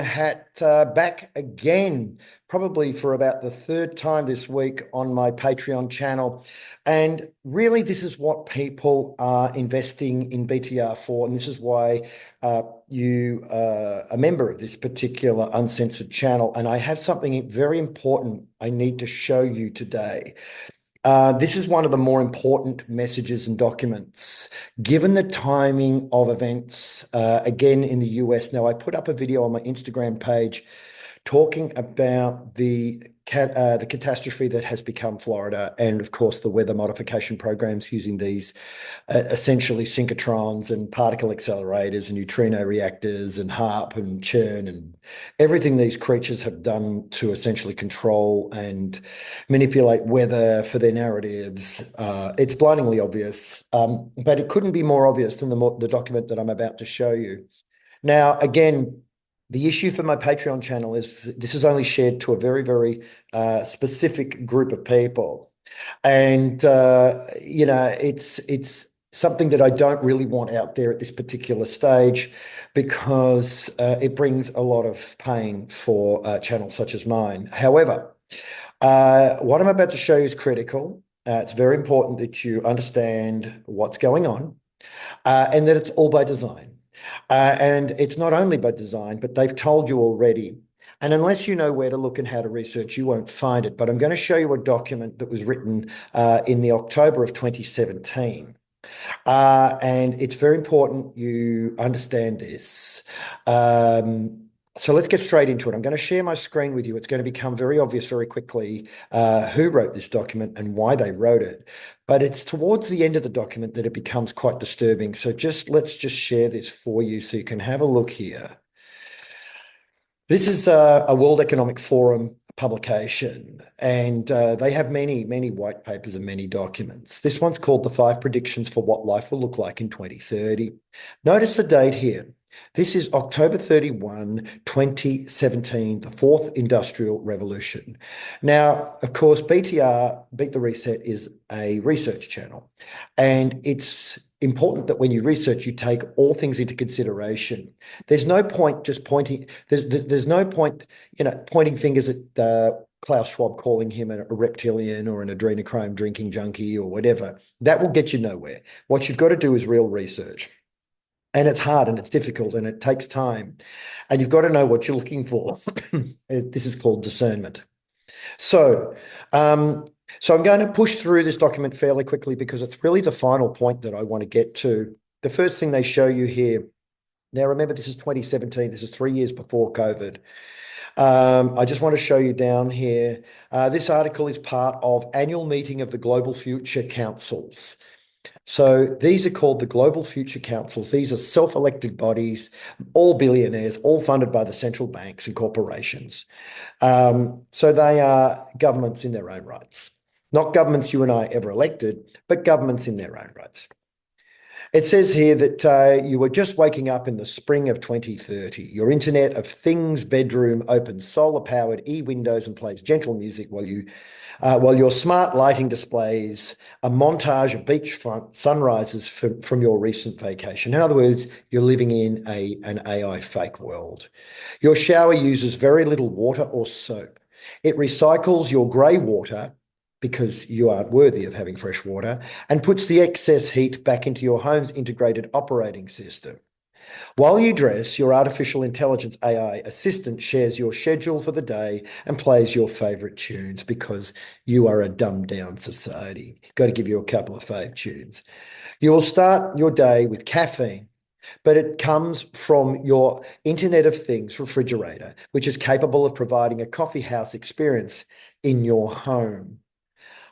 Back again, probably for about the third time this week on my Patreon channel. And really, this is what people are investing in BTR for. And this is why you are a member of this particular uncensored channel. And I have something very important I need to show you today. This is one of the more important messages and documents, given the timing of events, again in the US. Now, I put up a video on my Instagram page talking about the catastrophe that has become Florida, and of course the weather modification programs using these essentially synchrotrons and particle accelerators and neutrino reactors and HARP and CHERN and everything these creatures have done to essentially control and manipulate weather for their narratives. It's blindingly obvious, but it couldn't be more obvious than the document that I'm about to show you. Now, again, the issue for my Patreon channel is this is only shared to a very, very specific group of people. And, it's something that I don't really want out there at this particular stage because it brings a lot of pain for channels such as mine. However, what I'm about to show you is critical. It's very important that you understand what's going on and that it's all by design. And it's not only by design, but they've told you already. And unless you know where to look and how to research, you won't find it. But I'm going to show you a document that was written in the October of 2017. And it's very important you understand this. So let's get straight into it. I'm going to share my screen with you. It's going to become very obvious very quickly who wrote this document and why they wrote it. But it's towards the end of the document that it becomes quite disturbing. So let's just share this for you so you can have a look here. This is a World Economic Forum publication, and they have many, many white papers and many documents. This one's called The 5 Predictions for What Life Will Look Like in 2030. Notice the date here. This is October 31, 2017, the fourth industrial revolution. Now, of course, BTR, Beat the Reset, is a research channel. And it's important that when you research, you take all things into consideration. There's no point just pointing, there's no point, pointing fingers at Klaus Schwab, calling him a reptilian or an adrenochrome drinking junkie or whatever. That will get you nowhere. What you've got to do is real research. And it's hard and it's difficult and it takes time. And you've got to know what you're looking for. This is called discernment. So I'm going to push through this document fairly quickly because it's really the final point that I want to get to. The first thing they show you here. Now, remember, this is 2017. This is 3 years before COVID. I just want to show you down here. This article is part of annual meeting of the Global Future Councils. So these are called the Global Future Councils. These are self-elected bodies, all billionaires, all funded by the central banks and corporations. So they are governments in their own rights. Not governments you and I ever elected, but governments in their own rights. It says here that you were just waking up in the spring of 2030. Your Internet of Things bedroom opens solar-powered e-windows and plays gentle music while your smart lighting displays a montage of beachfront sunrises from your recent vacation. In other words, you're living in an AI fake world. Your shower uses very little water or soap. It recycles your grey water because you aren't worthy of having fresh water, and puts the excess heat back into your home's integrated operating system. While you dress, your artificial intelligence AI assistant shares your schedule for the day and plays your favorite tunes because you are a dumbed down society. Got to give you a couple of fave tunes. You will start your day with caffeine, but it comes from your Internet of Things refrigerator, which is capable of providing a coffee house experience in your home.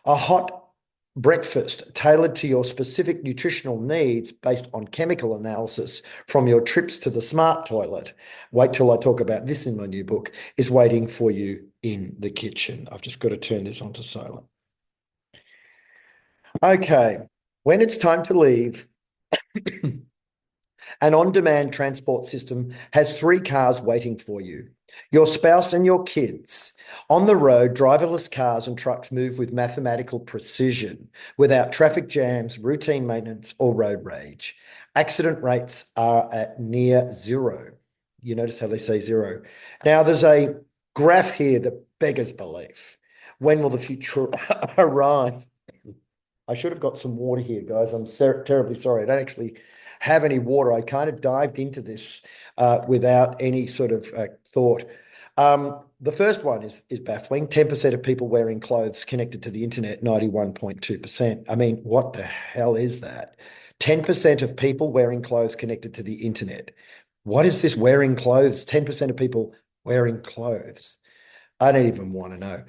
A hot breakfast tailored to your specific nutritional needs based on chemical analysis from your trips to the smart toilet. Wait till I talk about this in my new book, is waiting for you in the kitchen. I've just got to turn this on to silent. Okay, when it's time to leave, an on-demand transport system has 3 cars waiting for you. Your spouse and your kids. On the road, driverless cars and trucks move with mathematical precision, without traffic jams, routine maintenance, or road rage. Accident rates are at near zero. You notice how they say zero. Now, there's a graph here that beggars belief. When will the future arrive? I should have got some water here, guys. I'm terribly sorry. I don't actually have any water. I kind of dived into this without any sort of thought. The first one is baffling. 10% of people wearing clothes connected to the internet, 91.2%. I mean, what the hell is that? 10% of people wearing clothes connected to the internet. What is this wearing clothes? 10% of people wearing clothes. I don't even want to know.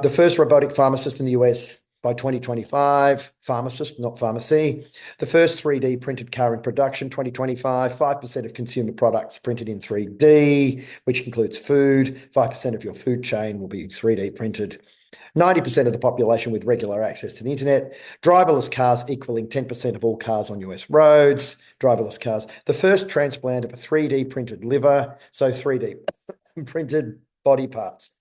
The first robotic pharmacist in the US by 2025, pharmacist, not pharmacy. The first 3D printed car in production, 2025, 5% of consumer products printed in 3D, which includes food. 5% of your food chain will be 3D printed. 90% of the population with regular access to the internet. Driverless cars equaling 10% of all cars on US roads. Driverless cars. The first transplant of a 3D printed liver, so 3D printed body parts.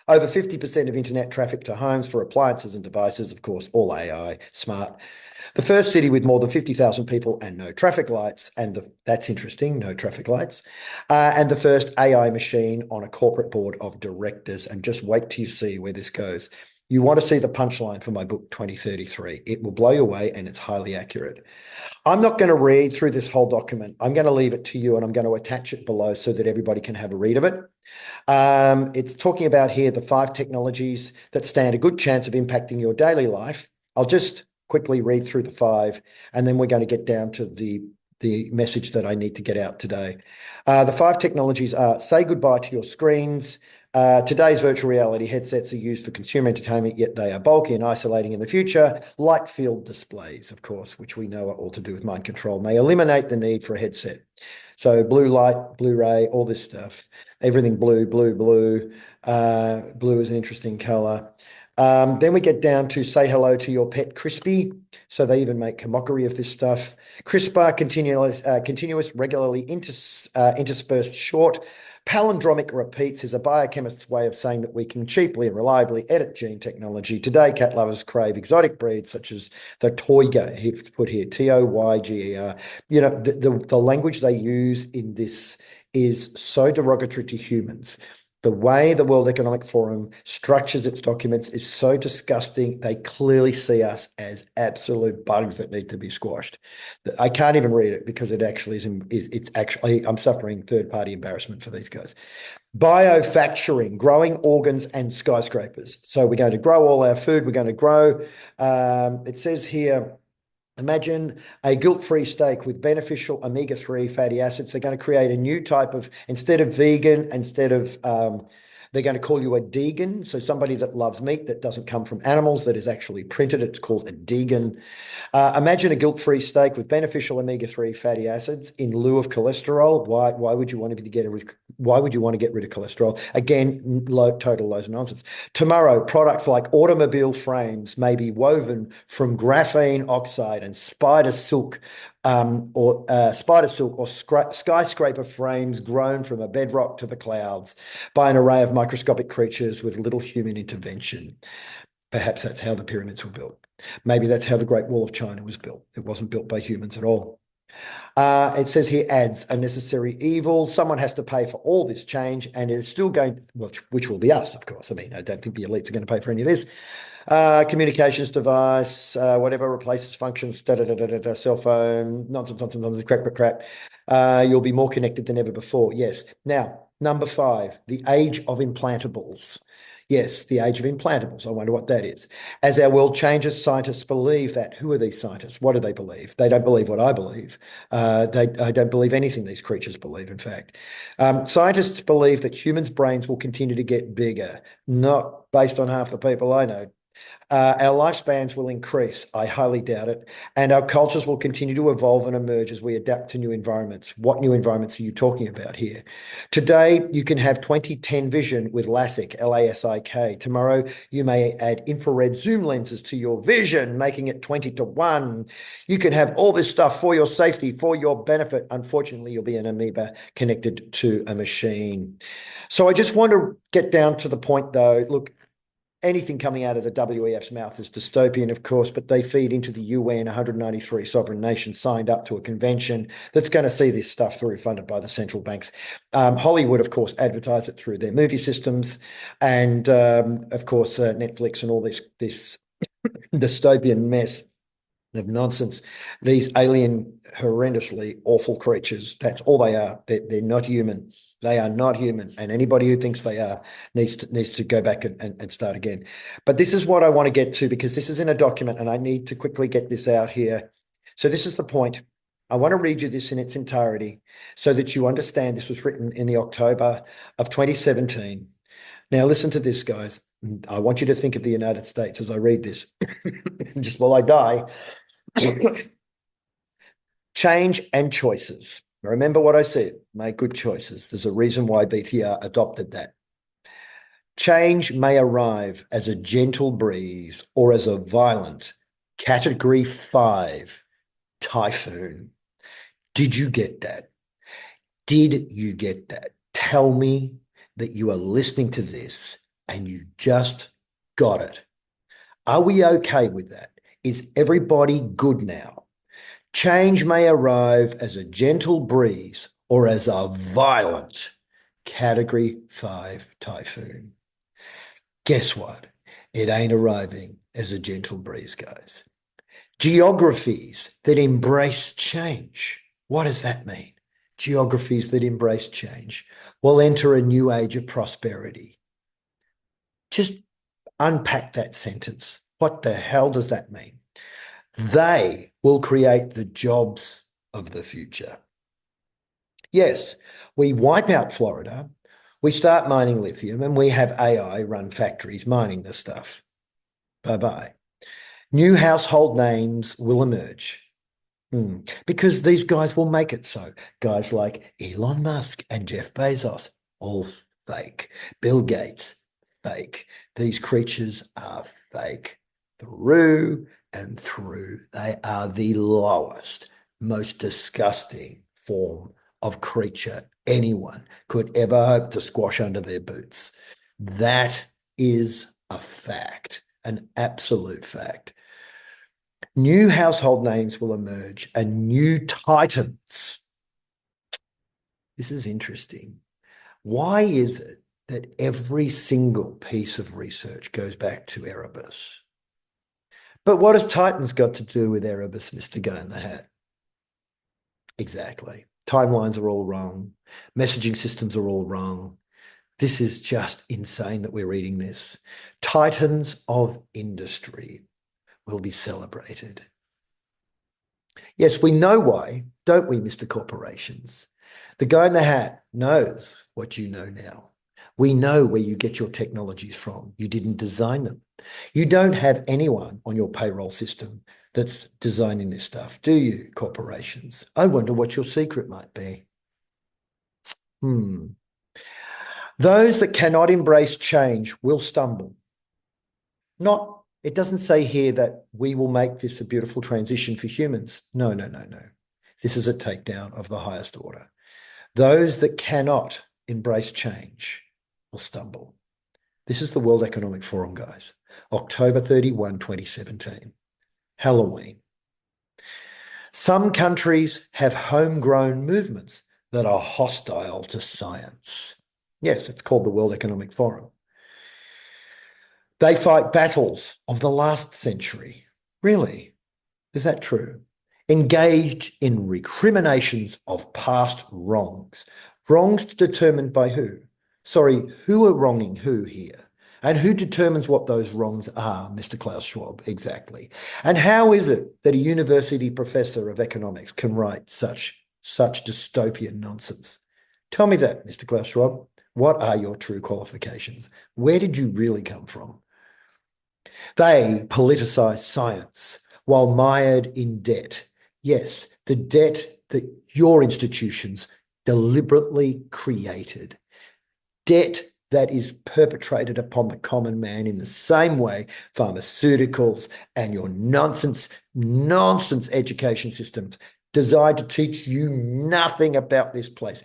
Over 50% of internet traffic to homes for appliances and devices, of course, all AI, smart. The first city with more than 50,000 people and no traffic lights, and that's interesting, no traffic lights, and the first AI machine on a corporate board of directors. And just wait till you see where this goes. You want to see the punchline for my book 2033. It will blow you away, and it's highly accurate. I'm not going to read through this whole document. I'm going to leave it to you, and I'm going to attach it below so that everybody can have a read of it. It's talking about here the 5 technologies that stand a good chance of impacting your daily life. I'll just quickly read through the 5, and then we're going to get down to the message that I need to get out today. The 5 technologies are: say goodbye to your screens. Today's virtual reality headsets are used for consumer entertainment, yet they are bulky and isolating in the future. Light field displays, of course, which we know are all to do with mind control, may eliminate the need for a headset. So blue light, Blu-ray, all this stuff, everything blue. Blue is an interesting color. Then we get down to say hello to your pet Crispy. So they even make a mockery of this stuff. CRISPR, continuous regularly interspersed short palindromic repeats, is a biochemist's way of saying that we can cheaply and reliably edit gene technology. Today, cat lovers crave exotic breeds such as the Toyger, he's put here, Toyger. You know, the language they use in this is so derogatory to humans. The way the World Economic Forum structures its documents is so disgusting. They clearly see us as absolute bugs that need to be squashed. I can't even read it because it actually it's actually, I'm suffering third-party embarrassment for these guys. Biofacturing, growing organs and skyscrapers. So we're going to grow all our food. We're going to grow, it says here, imagine a guilt-free steak with beneficial omega-3 fatty acids. They're going to create a new type of, they're going to call you a degan. So somebody that loves meat that doesn't come from animals, that is actually printed. It's called a degan. Imagine a guilt-free steak with beneficial omega-3 fatty acids in lieu of cholesterol. Why would you want to get rid of cholesterol? Again, total loads of nonsense. Tomorrow, products like automobile frames may be woven from graphene oxide and spider silk or skyscraper frames grown from a bedrock to the clouds by an array of microscopic creatures with little human intervention. Perhaps that's how the pyramids were built. Maybe that's how the Great Wall of China was built. It wasn't built by humans at all. It says here, ads a necessary evil. Someone has to pay for all this change, and it is still going, which will be us, of course. I mean, I don't think the elites are going to pay for any of this. Communications device, whatever replaces functions, cell phone, nonsense, crap. You'll be more connected than ever before. Yes. Now, number 5, the age of implantables. Yes, the age of implantables. I wonder what that is. As our world changes, scientists believe that. Who are these scientists? What do they believe? They don't believe what I believe. I don't believe anything these creatures believe, in fact. Scientists believe that humans' brains will continue to get bigger, not based on half the people I know. Our lifespans will increase. I highly doubt it. And our cultures will continue to evolve and emerge as we adapt to new environments. What new environments are you talking about here? Today, you can have 2010 vision with LASIK, L-A-S-I-K. Tomorrow, you may add infrared zoom lenses to your vision, making it 20-1. You can have all this stuff for your safety, for your benefit. Unfortunately, you'll be an amoeba connected to a machine. So I just want to get down to the point, though. Look, anything coming out of the WEF's mouth is dystopian, of course, but they feed into the UN. 193 sovereign nations signed up to a convention that's going to see this stuff through, funded by the central banks. Hollywood, of course, advertise it through their movie systems, and of course, Netflix and all this dystopian mess of nonsense. These alien, horrendously awful creatures, that's all they are. They're not human. They are not human. And anybody who thinks they are needs to go back and start again. But this is what I want to get to, because this is in a document and I need to quickly get this out here. So this is the point. I want to read you this in its entirety so that you understand this was written in the October of 2017. Now, listen to this, guys. I want you to think of the United States as I read this, just while I die. Change and choices. Remember what I said, make good choices. There's a reason why BTR adopted that. Change may arrive as a gentle breeze or as a violent Category 5 typhoon. Did you get that? Did you get that? Tell me that you are listening to this and you just got it. Are we okay with that? Is everybody good now? Change may arrive as a gentle breeze or as a violent Category 5 typhoon. Guess what? It ain't arriving as a gentle breeze, guys. Geographies that embrace change. What does that mean? Geographies that embrace change will enter a new age of prosperity. Just unpack that sentence. What the hell does that mean? They will create the jobs of the future. Yes, we wipe out Florida, we start mining lithium, and we have AI run factories mining the stuff. Bye-bye. New household names will emerge. Because these guys will make it so. Guys like Elon Musk and Jeff Bezos, all fake. Bill Gates, fake. These creatures are fake. Through and through. They are the lowest, most disgusting form of creature anyone could ever hope to squash under their boots. That is a fact, an absolute fact. New household names will emerge and new titans. This is interesting. Why is it that every single piece of research goes back to Erebus? But what has Titans got to do with Erebus, Mr. Guy in the Hat? Exactly. Timelines are all wrong. Messaging systems are all wrong. This is just insane that we're reading this. Titans of industry will be celebrated. Yes, we know why, don't we, Mr. Corporations? The guy in the hat knows what you know now. We know where you get your technologies from. You didn't design them. You don't have anyone on your payroll system that's designing this stuff, do you, corporations? I wonder what your secret might be. Those that cannot embrace change will stumble. It doesn't say here that we will make this a beautiful transition for humans. No. This is a takedown of the highest order. Those that cannot embrace change will stumble. This is the World Economic Forum, guys. October 31, 2017. Halloween. Some countries have homegrown movements that are hostile to science. Yes, it's called the World Economic Forum. They fight battles of the last century. Really? Is that true? Engaged in recriminations of past wrongs. Wrongs determined by who? Sorry, who are wronging who here? And who determines what those wrongs are, Mr. Klaus Schwab, exactly? And how is it that a university professor of economics can write such dystopian nonsense? Tell me that, Mr. Klaus Schwab. What are your true qualifications? Where did you really come from? They politicize science while mired in debt. Yes, the debt that your institutions deliberately created. Debt that is perpetrated upon the common man in the same way pharmaceuticals and your nonsense education systems designed to teach you nothing about this place.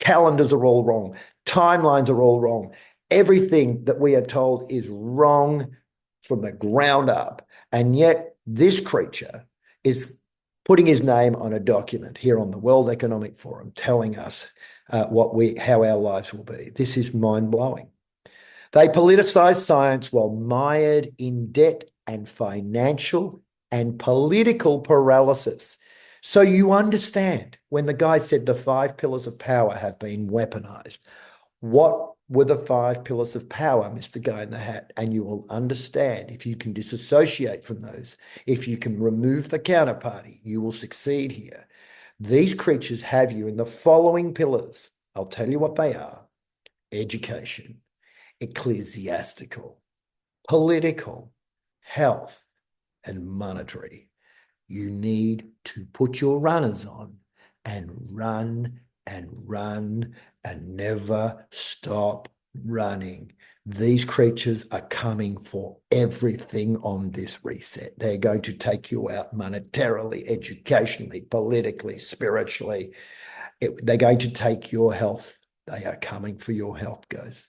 Calendars are all wrong. Timelines are all wrong. Everything that we are told is wrong from the ground up. And yet this creature is putting his name on a document here on the World Economic Forum telling us how our lives will be. This is mind-blowing. They politicize science while mired in debt and financial and political paralysis. So you understand when the guy said the 5 pillars of power have been weaponized. What were the 5 pillars of power, Mr. Guy in the Hat? And you will understand if you can disassociate from those, if you can remove the counterparty, you will succeed here. These creatures have you in the following pillars. I'll tell you what they are: education, ecclesiastical, political, health, and monetary. You need to put your runners on and run and never stop running. These creatures are coming for everything on this reset. They're going to take you out monetarily, educationally, politically, spiritually. They're going to take your health. They are coming for your health, guys.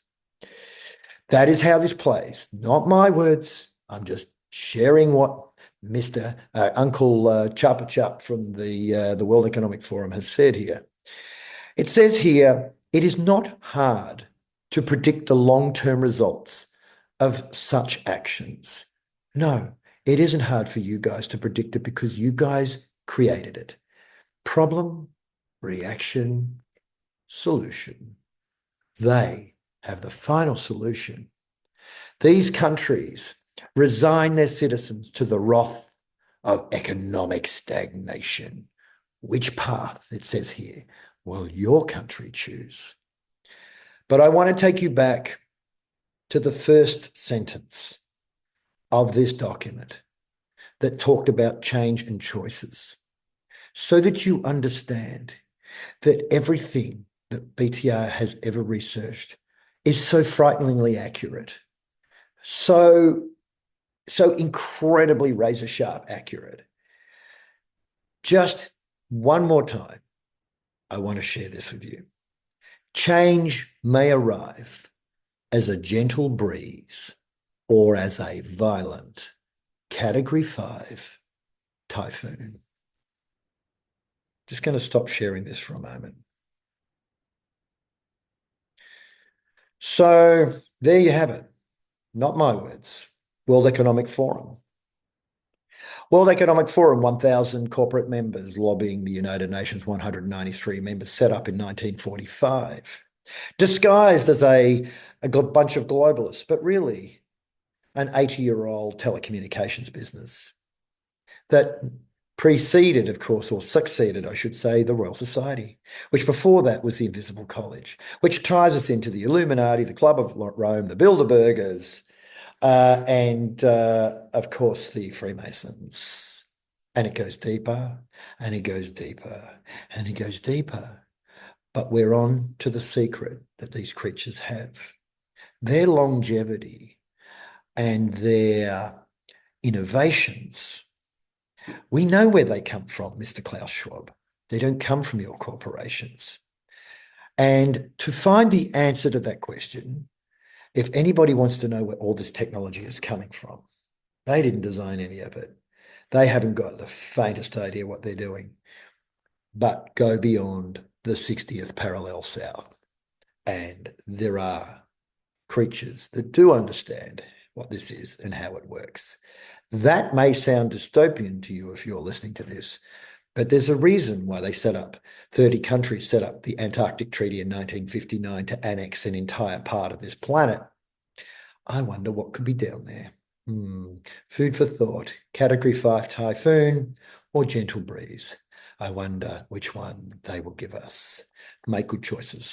That is how this plays. Not my words. I'm just sharing what Mr. Uncle Chapa Chup from the World Economic Forum has said here. It says here, it is not hard to predict the long-term results of such actions. No, it isn't hard for you guys to predict it because you guys created it. Problem, reaction, solution. They have the final solution. These countries resign their citizens to the wrath of economic stagnation. Which path, it says here, will your country choose? But I want to take you back to the first sentence of this document that talked about change and choices, so that you understand that everything that BTR has ever researched is so frighteningly accurate, so incredibly razor-sharp accurate. Just one more time, I want to share this with you. Change may arrive as a gentle breeze or as a violent Category 5 typhoon. Just going to stop sharing this for a moment. So there you have it. Not my words. World Economic Forum. World Economic Forum, 1,000 corporate members lobbying the United Nations 193 members, set up in 1945. Disguised as a bunch of globalists, but really an 80-year-old telecommunications business that preceded, of course, or succeeded, I should say, the Royal Society, which before that was the Invisible College, which ties us into the Illuminati, the Club of Rome, the Bilderbergers, and of course, the Freemasons. And it goes deeper, and it goes deeper, and it goes deeper. But we're on to the secret that these creatures have. Their longevity and their innovations, we know where they come from, Mr. Klaus Schwab. They don't come from your corporations. And to find the answer to that question, if anybody wants to know where all this technology is coming from, they didn't design any of it. They haven't got the faintest idea what they're doing. But go beyond the 60th parallel south, and there are creatures that do understand what this is and how it works. That may sound dystopian to you if you're listening to this, but there's a reason why they 30 countries set up the Antarctic Treaty in 1959 to annex an entire part of this planet. I wonder what could be down there. Food for thought, Category 5 typhoon or gentle breeze. I wonder which one they will give us. Make good choices.